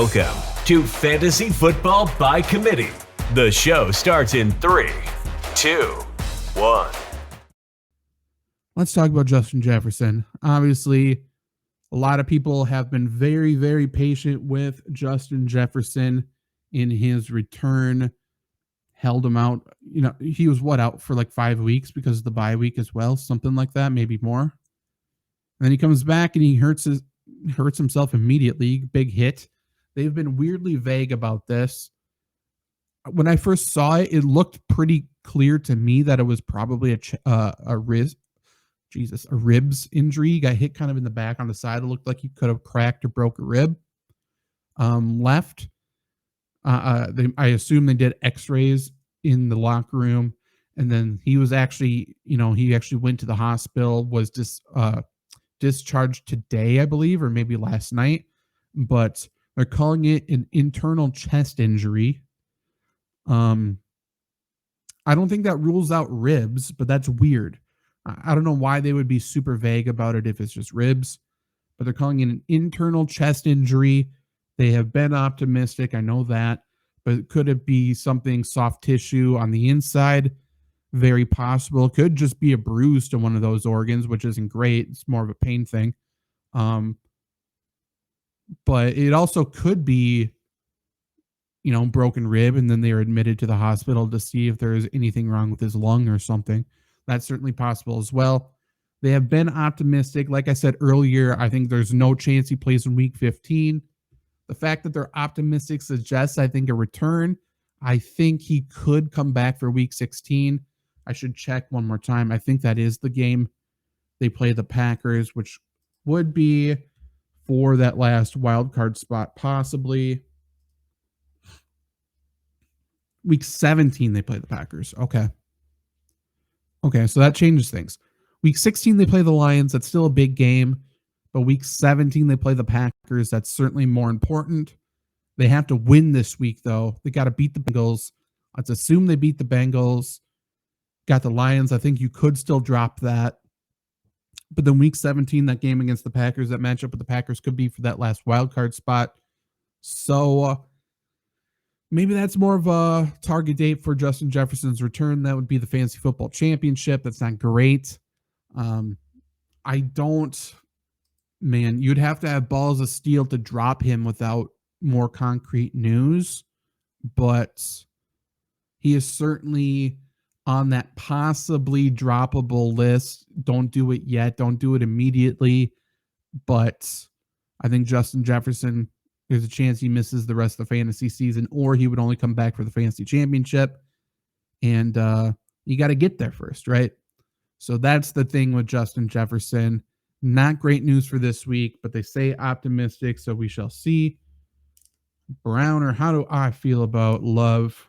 Welcome to Fantasy Football by Committee. The show starts in 3, 2, 1. Let's talk about Justin Jefferson. Obviously, a lot of people have been very, very patient with Justin Jefferson in his return. Held him out. You know, he was out for like 5 weeks because of the bye week as well, something like that, maybe more. And then he comes back and he hurts himself immediately. Big hit. They've been weirdly vague about this. When I first saw it, it looked pretty clear to me that it was probably a ribs injury. He got hit kind of in the back on the side. It looked like he could have cracked or broke a rib. Left. I assume they did x-rays in the locker room. And then he was actually, he actually went to the hospital, was discharged today, I believe, or maybe last night. But they're calling it an internal chest injury. I don't think that rules out ribs, but that's weird. I don't know why they would be super vague about it if it's just ribs, but they're calling it an internal chest injury. They have been optimistic. I know that, but could it be something soft tissue on the inside? Very possible. It could just be a bruise to one of those organs, which isn't great. It's more of a pain thing. But it also could be, broken rib, and then they are admitted to the hospital to see if there is anything wrong with his lung or something. That's certainly possible as well. They have been optimistic. Like I said earlier, I think there's no chance he plays in week 15. The fact that they're optimistic suggests, I think, a return. I think he could come back for week 16. I should check one more time. I think that is the game they play the Packers, which would be for that last wild card spot, possibly. Week 17, they play the Packers. Okay, so that changes things. Week 16, they play the Lions. That's still a big game. But week 17, they play the Packers. That's certainly more important. They have to win this week, though. They got to beat the Bengals. Let's assume they beat the Bengals. Got the Lions. I think you could still drop that. But then week 17, that game against the Packers, that matchup with the Packers could be for that last wild card spot. So maybe that's more of a target date for Justin Jefferson's return. That would be the Fantasy Football Championship. That's not great. You'd have to have balls of steel to drop him without more concrete news. But he is certainly on that possibly droppable list. Don't do it yet. Don't do it immediately. But I think Justin Jefferson, there's a chance he misses the rest of the fantasy season, or he would only come back for the fantasy championship. And you got to get there first, right? So that's the thing with Justin Jefferson. Not great news for this week, but they say optimistic, so we shall see. Brunner, how do I feel about Love?